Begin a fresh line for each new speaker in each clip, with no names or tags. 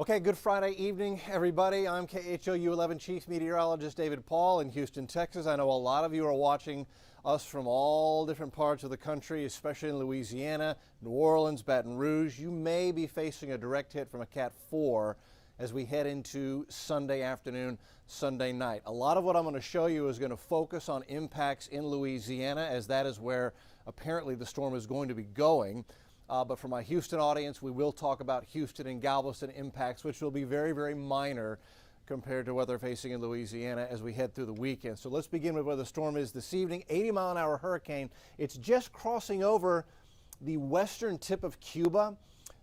Okay, good Friday evening, everybody. I'm KHOU 11 Chief Meteorologist David Paul in Houston, Texas. I know a lot of you are watching us from all different parts of the country, especially in Louisiana, New Orleans, Baton Rouge. You may be facing a direct hit from a Cat 4 as we head into Sunday afternoon, Sunday night. A lot of what I'm going to show you is going to focus on impacts in Louisiana, as that is where apparently the storm is going to be going. But for my Houston audience, we will talk about Houston and Galveston impacts, which will be very, very minor compared to what they're facing in Louisiana as we head through the weekend. So let's begin with where the storm is this evening. 80-mile-an-hour hurricane. It's just crossing over the western tip of Cuba.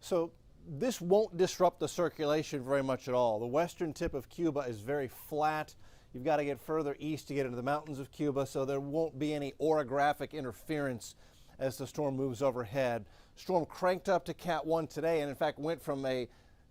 So this won't disrupt the circulation very much at all. The western tip of Cuba is very flat. You've got to get further east to get into the mountains of Cuba, so there won't be any orographic interference as the storm moves overhead. Storm cranked up to Cat 1 today, and in fact went from a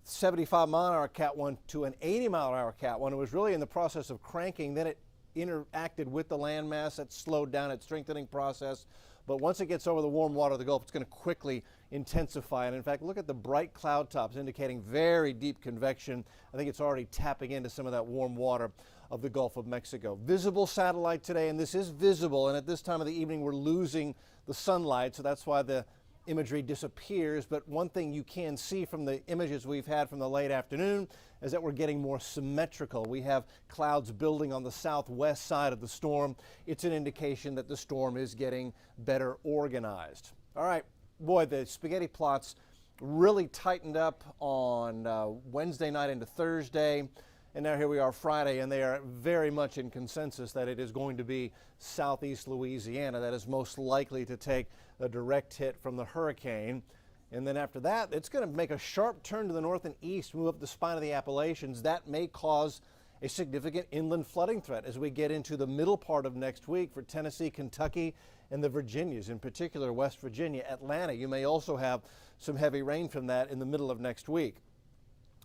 75-mile-an-hour Cat 1 to an 80-mile-an-hour Cat 1. It was really in the process of cranking. Then it interacted with the landmass. That slowed down its strengthening process. But once it gets over the warm water of the Gulf, it's going to quickly intensify. And in fact, look at the bright cloud tops indicating very deep convection. I think it's already tapping into some of that warm water of the Gulf of Mexico. Visible satellite today, and this is visible, and at this time of the evening we're losing the sunlight, so that's why the imagery disappears. But one thing you can see from the images we've had from the late afternoon is that we're getting more symmetrical. We have clouds building on the southwest side of the storm. It's an indication that the storm is getting better organized. All right, boy, the spaghetti plots really tightened up on Wednesday night into Thursday. And now here we are Friday, and they are very much in consensus that it is going to be southeast Louisiana that is most likely to take a direct hit from the hurricane. And then after that, it's going to make a sharp turn to the north and east, move up the spine of the Appalachians. That may cause a significant inland flooding threat as we get into the middle part of next week for Tennessee, Kentucky, and the Virginias, in particular West Virginia, Atlanta. You may also have some heavy rain from that in the middle of next week.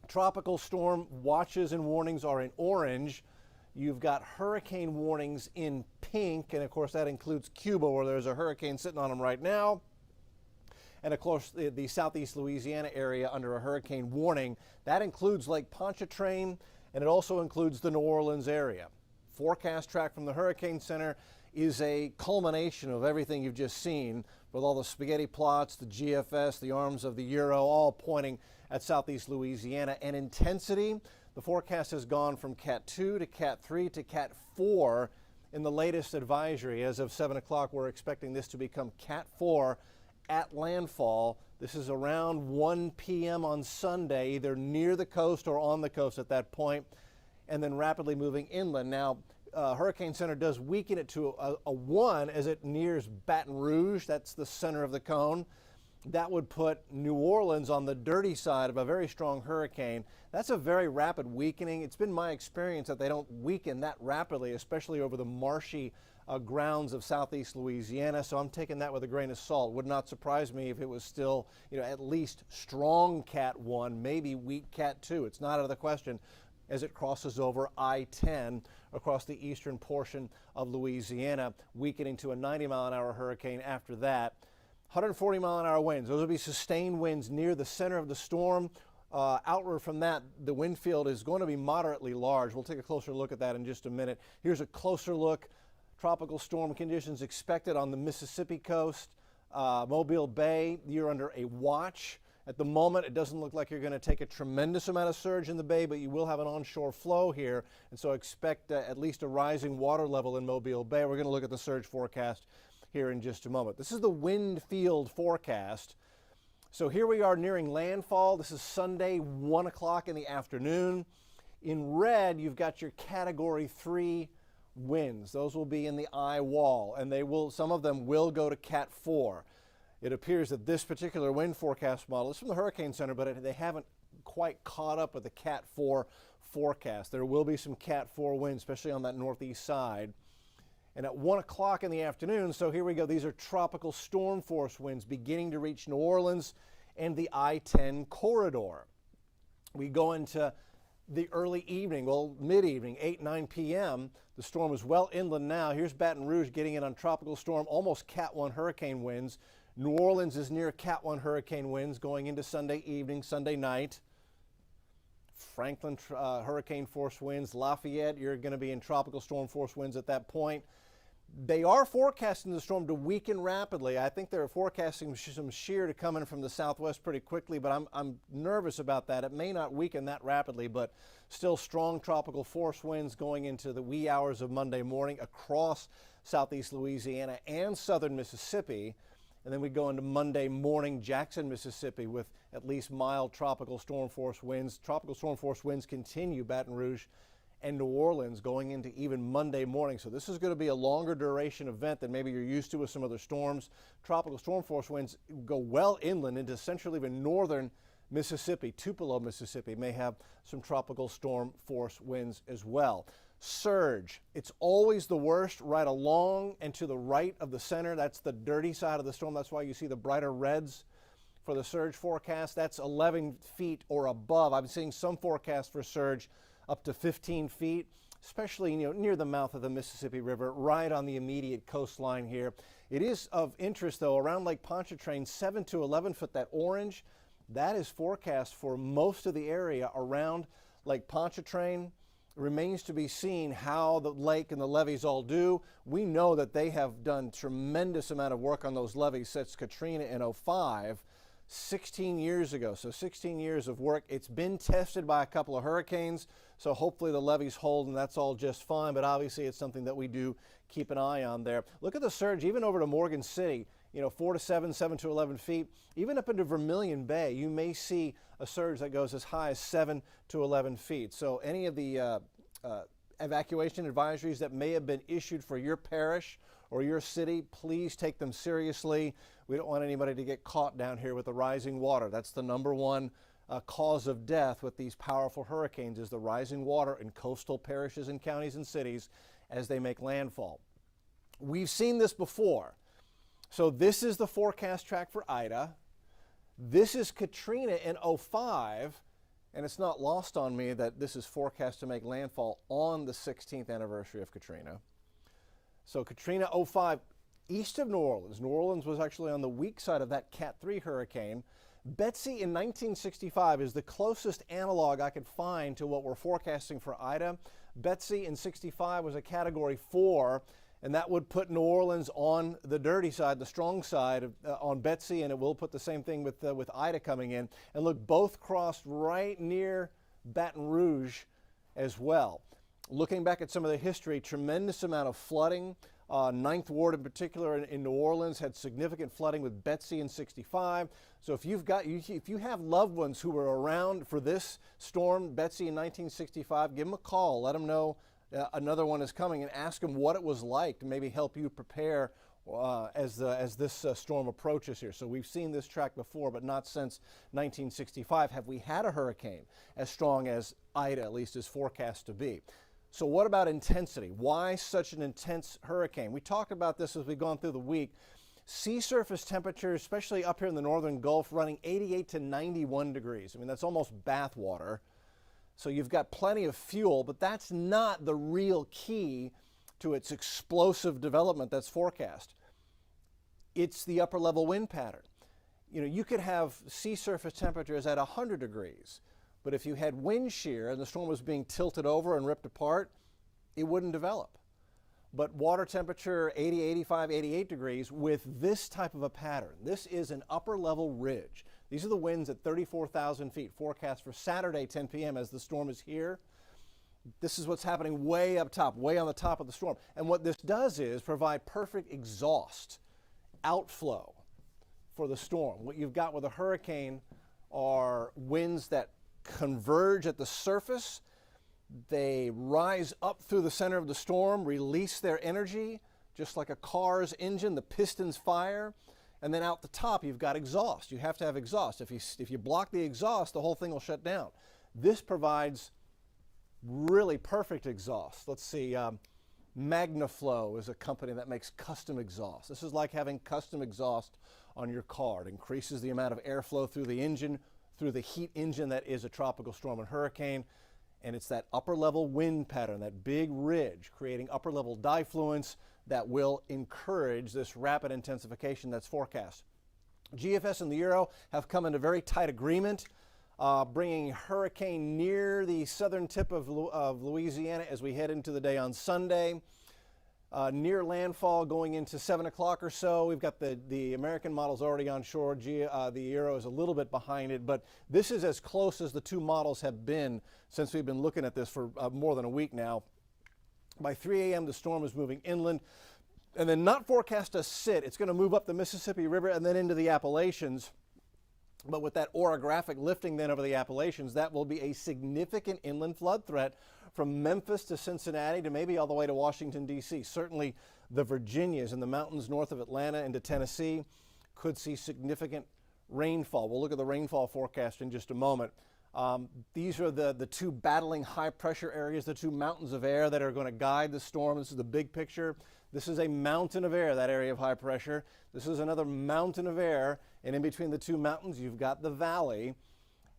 Tropical storm watches and warnings are in orange. You've got hurricane warnings in pink, and of course that includes Cuba, where there's a hurricane sitting on them right now. And of course the southeast Louisiana area under a hurricane warning. That includes Lake Pontchartrain, and it also includes the New Orleans area. Forecast track from the Hurricane Center is a culmination of everything you've just seen, with all the spaghetti plots, the GFS, the arms of the Euro, all pointing at southeast Louisiana. And intensity, the forecast has gone from Cat 2 to Cat 3 to Cat 4 in the latest advisory. As of 7 o'clock, we're expecting this to become Cat 4 at landfall. This is around 1 p.m. on Sunday, either near the coast or on the coast at that point, and then rapidly moving inland. Now, Hurricane Center does weaken it to a 1 as it nears Baton Rouge. That's the center of the cone. That would put New Orleans on the dirty side of a very strong hurricane. That's a very rapid weakening. It's been my experience that they don't weaken that rapidly, especially over the marshy grounds of southeast Louisiana. So I'm taking that with a grain of salt. Would not surprise me if it was still, at least strong Cat 1, maybe weak Cat 2. It's not out of the question as it crosses over I-10 across the eastern portion of Louisiana, weakening to a 90-mile-an-hour hurricane after that. 140-mile-an-hour winds. Those will be sustained winds near the center of the storm. Outward from that, the wind field is going to be moderately large. We'll take a closer look at that in just a minute. Here's a closer look. Tropical storm conditions expected on the Mississippi coast. Mobile Bay, you're under a watch. At the moment, it doesn't look like you're going to take a tremendous amount of surge in the bay, but you will have an onshore flow here, and so expect at least a rising water level in Mobile Bay. We're going to look at the surge forecast here in just a moment. This is the wind field forecast. So here we are nearing landfall. This is Sunday, 1 o'clock in the afternoon. In red, you've got your Category 3 winds. Those will be in the eye wall, and some of them will go to Cat 4. It appears that this particular wind forecast model is from the Hurricane Center, but they haven't quite caught up with the Cat 4 forecast. There will be some Cat 4 winds, especially on that northeast side. And at 1 o'clock in the afternoon, so here we go, these are tropical storm force winds beginning to reach New Orleans and the I-10 corridor. We go into the early evening, well, mid-evening, 8, 9 p.m. The storm is well inland now. Here's Baton Rouge getting in on tropical storm, almost Cat 1 hurricane winds. New Orleans is near Cat 1 hurricane winds going into Sunday evening, Sunday night. Franklin hurricane force winds. Lafayette, you're going to be in tropical storm force winds at that point. They are forecasting the storm to weaken rapidly. I think they're forecasting some shear to come in from the southwest pretty quickly, but I'm nervous about that. It may not weaken that rapidly, but still strong tropical force winds going into the wee hours of Monday morning across southeast Louisiana and southern Mississippi. And then we go into Monday morning, Jackson, Mississippi, with at least mild tropical storm force winds. Tropical storm force winds continue Baton Rouge and New Orleans going into even Monday morning. So this is going to be a longer duration event than maybe you're used to with some other storms. Tropical storm force winds go well inland into central, even northern Mississippi. Tupelo, Mississippi may have some tropical storm force winds as well. Surge, it's always the worst right along and to the right of the center. That's the dirty side of the storm. That's why you see the brighter reds for the surge forecast. That's 11 feet or above. I'm seeing some forecasts for surge up to 15 feet, especially near the mouth of the Mississippi River, right on the immediate coastline here. It is of interest, though, around Lake Pontchartrain, 7 to 11 foot, that orange, that is forecast for most of the area around Lake Pontchartrain. Remains to be seen how the lake and the levees all do. We know that they have done tremendous amount of work on those levees since Katrina in 2005. 16 years ago, so 16 years of work. It's been tested by a couple of hurricanes, so hopefully the levees hold and that's all just fine, but obviously it's something that we do keep an eye on there. Look at the surge even over to Morgan City, 4 to 7, 7 to 11 feet. Even up into Vermilion Bay, you may see a surge that goes as high as 7 to 11 feet. So any of the evacuation advisories that may have been issued for your parish or your city, please take them seriously. We don't want anybody to get caught down here with the rising water. That's the number one cause of death with these powerful hurricanes, is the rising water in coastal parishes and counties and cities as they make landfall. We've seen this before. So this is the forecast track for Ida. This is Katrina in 2005, and it's not lost on me that this is forecast to make landfall on the 16th anniversary of Katrina. So Katrina 2005, east of New Orleans. New Orleans was actually on the weak side of that Cat 3 hurricane. Betsy in 1965 is the closest analog I could find to what we're forecasting for Ida. Betsy in 65 was a Category 4, and that would put New Orleans on the dirty side, the strong side on Betsy, and it will put the same thing with Ida coming in. And look, both crossed right near Baton Rouge as well. Looking back at some of the history, tremendous amount of flooding. Ninth Ward in particular in New Orleans had significant flooding with Betsy in 65. So if you have loved ones who were around for this storm, Betsy in 1965, give them a call. Let them know another one is coming and ask them what it was like to maybe help you prepare as this storm approaches here. So we've seen this track before, but not since 1965 have we had a hurricane as strong as Ida, at least is forecast to be. So what about intensity? Why such an intense hurricane? We talked about this as we've gone through the week. Sea surface temperatures, especially up here in the northern Gulf, running 88 to 91 degrees. I mean, that's almost bath water. So you've got plenty of fuel, but that's not the real key to its explosive development that's forecast. It's the upper level wind pattern. You could have sea surface temperatures at 100 degrees. But if you had wind shear and the storm was being tilted over and ripped apart, it wouldn't develop. But water temperature 80, 85, 88 degrees with this type of a pattern. This is an upper level ridge. These are the winds at 34,000 feet forecast for Saturday 10 p.m. as the storm is here. This is what's happening way up top, way on the top of the storm. And what this does is provide perfect exhaust, outflow for the storm. What you've got with a hurricane are winds that converge at the surface. They rise up through the center of the storm, release their energy, just like a car's engine, the pistons fire, and then out the top you've got exhaust. You have to have exhaust. If you block the exhaust, the whole thing will shut down. This provides really perfect exhaust. Let's see, MagnaFlow is a company that makes custom exhaust. This is like having custom exhaust on your car. It increases the amount of airflow through the engine, through the heat engine that is a tropical storm and hurricane. And it's that upper level wind pattern, that big ridge, creating upper level diffluence that will encourage this rapid intensification that's forecast. GFS and the Euro have come into very tight agreement bringing hurricane near the southern tip of Louisiana as we head into the day on Sunday. Near landfall going into 7 o'clock or so. We've got the American models already on shore. The Euro is a little bit behind it, but this is as close as the two models have been since we've been looking at this for more than a week now. By 3 a.m. the storm is moving inland and then not forecast to sit. It's going to move up the Mississippi River and then into the Appalachians. But with that orographic lifting then over the Appalachians, that will be a significant inland flood threat from Memphis to Cincinnati to maybe all the way to Washington, D.C. Certainly the Virginias and the mountains north of Atlanta into Tennessee could see significant rainfall. We'll look at the rainfall forecast in just a moment. These are the two battling high pressure areas, the two mountains of air that are going to guide the storm. This is the big picture. This is a mountain of air, that area of high pressure. This is another mountain of air, and in between the two mountains you've got the valley,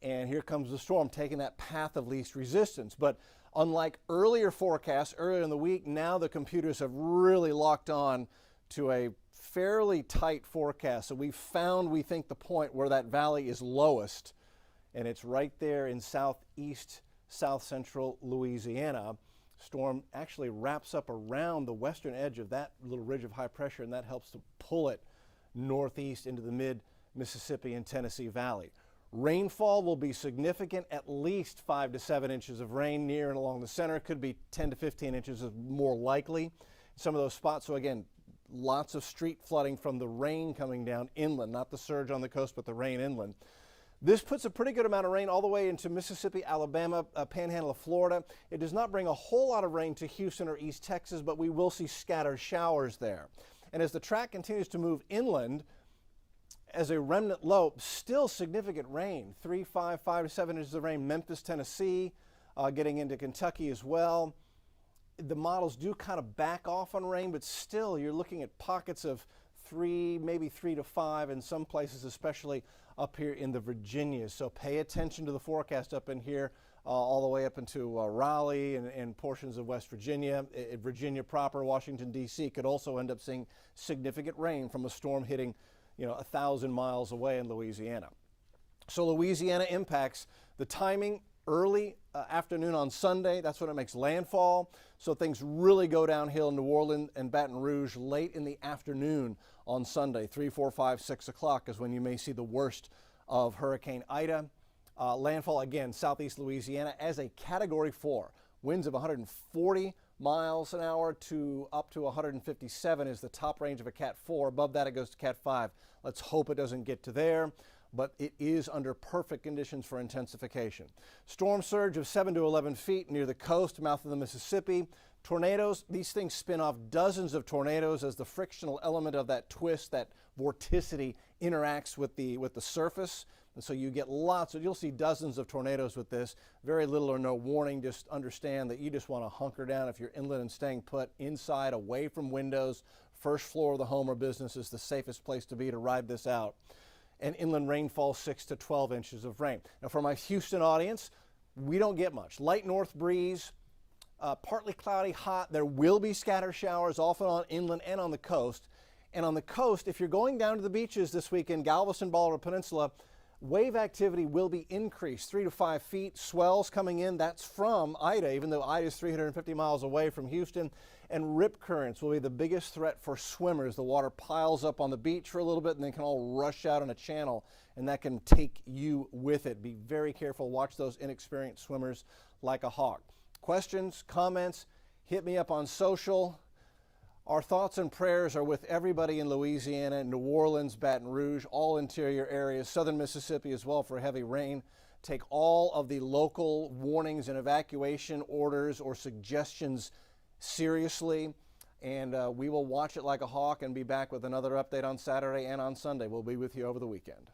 and here comes the storm taking that path of least resistance. But unlike earlier forecasts, earlier in the week, now the computers have really locked on to a fairly tight forecast. So we found, we think, the point where that valley is lowest, and it's right there in southeast, south central Louisiana. Storm actually wraps up around the western edge of that little ridge of high pressure, and that helps to pull it northeast into the mid-Mississippi and Tennessee Valley. Rainfall will be significant, at least 5 to 7 inches of rain near and along the center. Could be 10 to 15 inches is more likely. Some of those spots, so again, lots of street flooding from the rain coming down inland, not the surge on the coast, but the rain inland. This puts a pretty good amount of rain all the way into Mississippi, Alabama, panhandle of Florida. It does not bring a whole lot of rain to Houston or East Texas, but we will see scattered showers there. And as the track continues to move inland, as a remnant low, still significant rain, 5 to 7 inches of rain, Memphis, Tennessee, getting into Kentucky as well. The models do kind of back off on rain, but still you're looking at pockets of 3, maybe 3 to 5 in some places, especially up here in the Virginias. So pay attention to the forecast up in here, all the way up into Raleigh and portions of West Virginia. Virginia proper, Washington, D.C. could also end up seeing significant rain from a storm hitting 1,000 miles away in Louisiana. So Louisiana impacts the timing early afternoon on Sunday. That's when it makes landfall. So things really go downhill in New Orleans and Baton Rouge late in the afternoon on Sunday. 3, 4, 5, 6 o'clock is when you may see the worst of Hurricane Ida. Landfall again, southeast Louisiana as a Category 4. Winds of 140 miles an hour to up to 157 is the top range of a Cat 4. Above that it goes to Cat 5. Let's hope it doesn't get to there, but it is under perfect conditions for intensification. Storm surge of 7 to 11 feet near the coast, mouth of the Mississippi. Tornadoes, these things spin off dozens of tornadoes as the frictional element of that twist, that vorticity, interacts with the surface. And so you get you'll see dozens of tornadoes with this. Very little or no warning. Just understand that you just want to hunker down if you're inland and staying put inside, away from windows. First floor of the home or business is the safest place to be to ride this out. And inland rainfall 6 to 12 inches of rain. Now for my Houston audience, we don't get much. Light north breeze, partly cloudy, hot. There will be scattered showers, often on inland and on the coast. And on the coast, if you're going down to the beaches this weekend, Galveston, Baldwin Peninsula, wave activity will be increased 3 to 5 feet. Swells coming in, that's from Ida, even though Ida is 350 miles away from Houston. And rip currents will be the biggest threat for swimmers. The water piles up on the beach for a little bit and then can all rush out in a channel, and that can take you with it. Be very careful. Watch those inexperienced swimmers like a hawk. Questions, comments, hit me up on social. Our thoughts and prayers are with everybody in Louisiana, New Orleans, Baton Rouge, all interior areas, southern Mississippi as well for heavy rain. Take all of the local warnings and evacuation orders or suggestions seriously, and we will watch it like a hawk and be back with another update on Saturday and on Sunday. We'll be with you over the weekend.